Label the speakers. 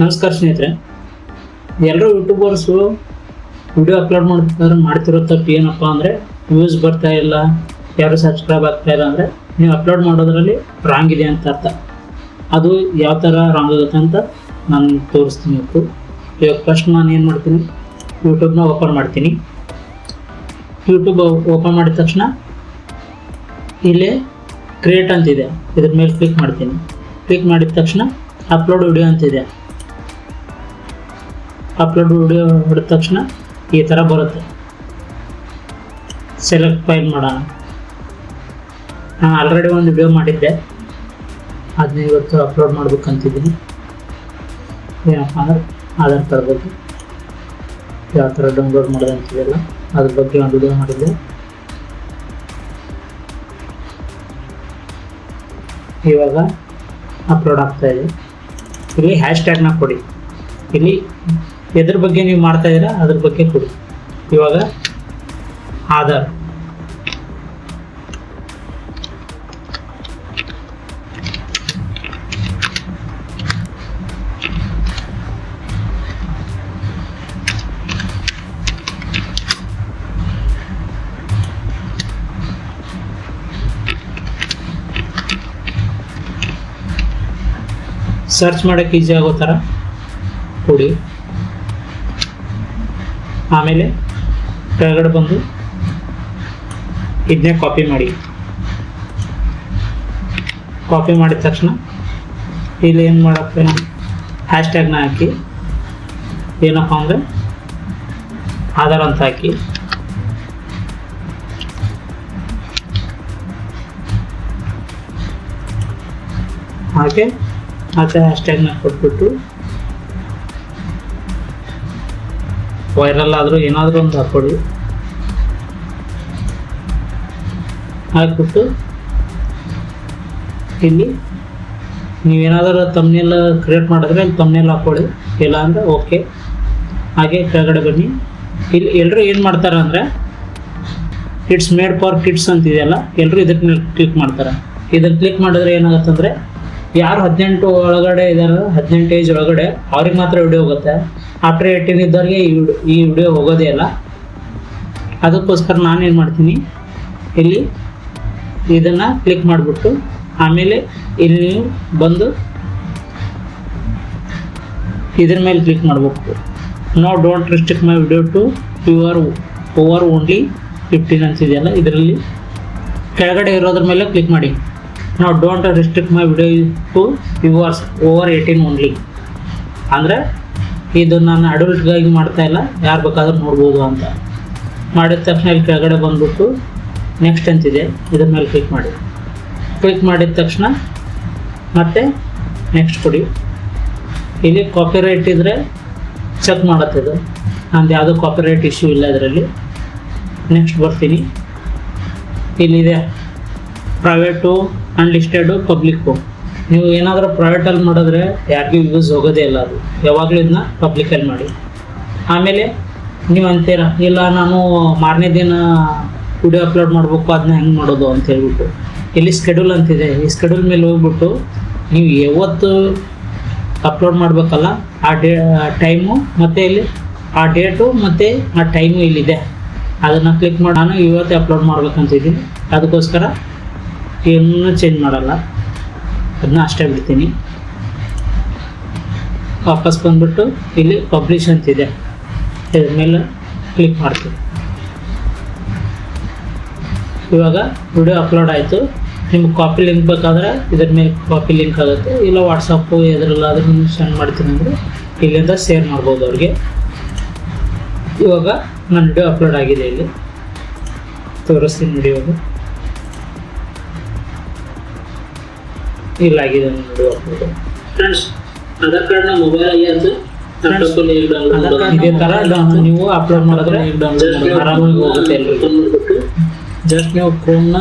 Speaker 1: ನಮಸ್ಕಾರ ಸ್ನೇಹಿತರೆ, ಎಲ್ಲರೂ ಯೂಟ್ಯೂಬರ್ಸು ವಿಡಿಯೋ ಅಪ್ಲೋಡ್ ಮಾಡ್ತಿರೋ ತಪ್ಪು ಏನಪ್ಪ ಅಂದರೆ ವ್ಯೂಸ್ ಬರ್ತಾ ಇಲ್ಲ, ಯಾರು ಸಬ್ಸ್ಕ್ರೈಬ್ ಆಗ್ತಾ ಇಲ್ಲ ಅಂದರೆ ನೀವು ಅಪ್ಲೋಡ್ ಮಾಡೋದ್ರಲ್ಲಿ ರಾಂಗ್ ಇದೆ ಅಂತ ಅರ್ಥ. ಅದು ಯಾವ ಥರ ರಾಂಗ್ ಆಗುತ್ತೆ ಅಂತ ನಾನು ತೋರಿಸ್ತೀನಿ ಇವತ್ತು. ಇವಾಗ ಫಸ್ಟ್ ನಾನು ಏನು ಮಾಡ್ತೀನಿ, ಯೂಟ್ಯೂಬ್ನ ಓಪನ್ ಮಾಡ್ತೀನಿ. ಯೂಟ್ಯೂಬ್ ಓಪನ್ ಮಾಡಿದ ತಕ್ಷಣ ಇಲ್ಲಿ ಕ್ರಿಯೇಟ್ ಅಂತಿದೆ, ಇದ್ರ ಮೇಲೆ ಕ್ಲಿಕ್ ಮಾಡ್ತೀನಿ. ಕ್ಲಿಕ್ ಮಾಡಿದ ತಕ್ಷಣ ಅಪ್ಲೋಡ್ ವಿಡಿಯೋ ಅಂತಿದೆ. ಅಪ್ಲೋಡ್ ವಿಡಿಯೋ ಹೊಡೆದ ತಕ್ಷಣ ಈ ಥರ ಬರುತ್ತೆ. ಸೆಲೆಕ್ಟ್ ಫೈಲ್ ಮಾಡೋಣ. ನಾನು ಆಲ್ರೆಡಿ ಒಂದು ವಿಡಿಯೋ ಮಾಡಿದ್ದೆ, ಅದನ್ನ ಇವತ್ತು ಅಪ್ಲೋಡ್ ಮಾಡ್ಬೇಕಂತಿದ್ದೀನಿ. ಏನಪ್ಪ ಅಂದ್ರೆ ಆಧಾರ್ ಕಾರ್ಡ್ ಬಗ್ಗೆ ಯಾವ ಥರ ಡೌನ್ಲೋಡ್ ಮಾಡೋದಂತಿದೆಯಲ್ಲ ಅದ್ರ ಬಗ್ಗೆ ಒಂದು ವಿಡಿಯೋ ಮಾಡಿದ್ದೆ. ಇವಾಗ ಅಪ್ಲೋಡ್ ಆಗ್ತಾ ಇದೆ. ಇಲ್ಲಿ ಹ್ಯಾಶ್ ಟ್ಯಾಗ್ನ ಕೊಡಿ. ಇಲ್ಲಿ ಎದ್ರ ಬಗ್ಗೆ ನೀವು ಮಾಡ್ತಾ ಇದ್ದೀರಾ ಅದ್ರ ಬಗ್ಗೆ ಕೊಡಿ. ಇವಾಗ ಆಧಾರ್, ಸರ್ಚ್ ಮಾಡೋಕ್ಕೆ ಈಸಿ ಆಗೋ ಥರ ಕೊಡಿ. ಆಮೇಲೆ ಕೆಳಗಡೆ ಬಂದು ಇದನ್ನೇ ಕಾಪಿ ಮಾಡಿ. ಕಾಪಿ ಮಾಡಿದ ತಕ್ಷಣ ಇಲ್ಲಿ ಏನು ಮಾಡಕ್ಕೆ ಹ್ಯಾಶ್ ಟ್ಯಾಗ್ನ ಹಾಕಿ, ಏನಪ್ಪ ಅಂದರೆ ಆಧಾರ್ ಅಂತ ಹಾಕಿ, ಹಾಗೆ ಮತ್ತೆ ಹ್ಯಾಶ್ ಟ್ಯಾಗ್ನ ಕೊಟ್ಬಿಟ್ಟು ವೈರಲ್ ಆದರೂ ಏನಾದರೂ ಒಂದು ಹಾಕ್ಕೊಡಿ. ಹಾಕ್ಬಿಟ್ಟು ಇಲ್ಲಿ ನೀವೇನಾದರೂ ತಮ್ನೇಲ್ ಕ್ರಿಯೇಟ್ ಮಾಡಿದ್ರೆ ಇಲ್ಲಿ ತಮ್ನೇಲ್ ಹಾಕ್ಕೊಳ್ಳಿ, ಇಲ್ಲ ಅಂದರೆ ಓಕೆ. ಹಾಗೆ ಕೆಳಗಡೆ ಬನ್ನಿ. ಇಲ್ಲಿ ಎಲ್ಲರೂ ಏನು ಮಾಡ್ತಾರೆ ಅಂದರೆ ಇಟ್ಸ್ ಮೇಡ್ ಫಾರ್ ಕಿಡ್ಸ್ ಅಂತಿದೆಯಲ್ಲ, ಎಲ್ಲರೂ ಇದಕ್ಕೆ ಕ್ಲಿಕ್ ಮಾಡ್ತಾರೆ. ಇದನ್ನು ಕ್ಲಿಕ್ ಮಾಡಿದ್ರೆ ಏನಾಗುತ್ತೆ ಅಂದರೆ ಯಾರು 18 ಒಳಗಡೆ ಇದ್ದಾರೆ, 18 ಏಜ್ ಒಳಗಡೆ ಅವ್ರಿಗೆ ಮಾತ್ರ ವಿಡಿಯೋ ಹೋಗುತ್ತೆ. ಆಫ್ಟರ್ 18 ಇದ್ದವ್ರಿಗೆ ಈ ವಿಡಿಯೋ ಹೋಗೋದೇ ಇಲ್ಲ. ಅದಕ್ಕೋಸ್ಕರ ನಾನೇನು ಮಾಡ್ತೀನಿ, ಇಲ್ಲಿ ಇದನ್ನು ಕ್ಲಿಕ್ ಮಾಡಿಬಿಟ್ಟು ಆಮೇಲೆ ಇಲ್ಲಿ ನೀವು ಬಂದು ಇದ್ರ ಮೇಲೆ ಕ್ಲಿಕ್ ಮಾಡಬೇಕು. No don't restrict my video to over only 15 ಅಂತಿದೆಯಲ್ಲ, ಇದರಲ್ಲಿ ಕೆಳಗಡೆ ಇರೋದ್ರ ಮೇಲೆ ಕ್ಲಿಕ್ ಮಾಡಿ. ನಾವು don't restrict my video to viewers over 18 only. ಅಂದರೆ ಇದು ನಾನು ಅಡಲ್ಟ್ಗಾಗಿ ಮಾಡ್ತಾ ಇಲ್ಲ, ಯಾರು ಬೇಕಾದ್ರೂ ನೋಡ್ಬೋದು ಅಂತ. ಮಾಡಿದ ತಕ್ಷಣ ಇಲ್ಲಿ ಕೆಳಗಡೆ ಬಂದ್ಬಿಟ್ಟು ನೆಕ್ಸ್ಟ್ ಅಂತಿದೆ, ಇದ್ರ ಮೇಲೆ ಕ್ಲಿಕ್ ಮಾಡಿ. ಕ್ಲಿಕ್ ಮಾಡಿದ ತಕ್ಷಣ ಮತ್ತೆ ನೆಕ್ಸ್ಟ್ ಕೊಡಿ. ಇಲ್ಲಿ ಕಾಪಿರೈಟ್ ಇದ್ದರೆ ಚೆಕ್ ಮಾಡುತ್ತಿದ್ದು, ನಂದು ಯಾವುದೋ ಕಾಪಿರೈಟ್ ಇಶ್ಯೂ ಇಲ್ಲ ಇದರಲ್ಲಿ. ನೆಕ್ಸ್ಟ್ ಬರ್ತೀನಿ. ಇಲ್ಲಿದೆ ಪ್ರೈವೇಟು, ಅನ್ಲಿಸ್ಟೆಡು, ಪಬ್ಲಿಕ್ಕು. ನೀವು ಏನಾದರೂ ಪ್ರೈವೇಟಲ್ಲಿ ಮಾಡಿದ್ರೆ ಯಾರಿಗೂ ಯೂಸ್ ಹೋಗೋದೇ ಇಲ್ಲ. ಅದು ಯಾವಾಗಲೂ ಇದನ್ನ ಪಬ್ಲಿಕಲ್ಲಿ ಮಾಡಿ. ಆಮೇಲೆ ನೀವು ಅಂತೀರ, ಇಲ್ಲ ನಾನು ಮಾರನೇ ದಿನ ವಿಡಿಯೋ ಅಪ್ಲೋಡ್ ಮಾಡಬೇಕು, ಅದನ್ನ ಹೆಂಗೆ ಮಾಡೋದು ಅಂತ ಹೇಳ್ಬಿಟ್ಟು ಇಲ್ಲಿ ಸ್ಕೆಡ್ಯೂಲ್ ಅಂತಿದೆ. ಈ ಸ್ಕೆಡ್ಯೂಲ್ ಮೇಲೆ ಹೋಗ್ಬಿಟ್ಟು ನೀವು ಯಾವತ್ತು ಅಪ್ಲೋಡ್ ಮಾಡಬೇಕಲ್ಲ ಆ ಟೈಮು ಮತ್ತು ಇಲ್ಲಿ ಆ ಡೇಟು ಮತ್ತು ಆ ಟೈಮು ಇಲ್ಲಿದೆ, ಅದನ್ನು ಕ್ಲಿಕ್ ಮಾಡಿ. ನಾನು ಇವತ್ತೇ ಅಪ್ಲೋಡ್ ಮಾಡ್ಬೇಕಂತಿದ್ದೀನಿ, ಅದಕ್ಕೋಸ್ಕರ ಏನೂ ಚೇಂಜ್ ಮಾಡಲ್ಲ, ಅದನ್ನ ಅಷ್ಟೇ ಬಿಡ್ತೀನಿ. ವಾಪಸ್ ಬಂದ್ಬಿಟ್ಟು ಇಲ್ಲಿ ಪಬ್ಲಿಷ್ ಅಂತಿದೆ, ಇದ್ರ ಮೇಲೆ ಕ್ಲಿಕ್ ಮಾಡ್ತೀನಿ. ಇವಾಗ ವಿಡಿಯೋ ಅಪ್ಲೋಡ್ ಆಯಿತು. ನಿಮ್ಗೆ ಕಾಪಿ ಲಿಂಕ್ ಬೇಕಾದರೆ ಇದ್ರ ಮೇಲೆ ಕಾಪಿ ಲಿಂಕ್ ಆಗುತ್ತೆ, ಇಲ್ಲ ವಾಟ್ಸಪ್ಪು ಎದ್ರಲ್ಲಾದರೂ ನೀವು ಸೆಂಡ್ ಮಾಡ್ತೀನಿ ಅಂದರೆ ಇಲ್ಲಿಂದ ಶೇರ್ ಮಾಡ್ಬೋದು ಅವ್ರಿಗೆ. ಇವಾಗ ನನ್ನ ವಿಡಿಯೋ ಅಪ್ಲೋಡ್ ಆಗಿದೆ, ಇಲ್ಲಿ ತೋರಿಸ್ತೀನಿ ವಿಡಿಯೋದು. ಇಲ್ಲಾಗಿದೆ ನೋಡಿ ಅಪ್ಲೋಡ್. ಫ್ರೆಂಡ್ಸ್, ಆಧಾರ್ ಕಾರ್ಡ್ನ ಮೊಬೈಲ್ ಅದು ಇದೇ ಥರ ನೀವು ಅಪ್ಲೋಡ್ ಮಾಡಿದ್ರೆ ಆರಾಮಾಗಿ ಹೋಗುತ್ತೆ. ಎಲ್ರಿಗೂ ಜಸ್ಟ್ ನೀವು ಕ್ರೋಮ್ನ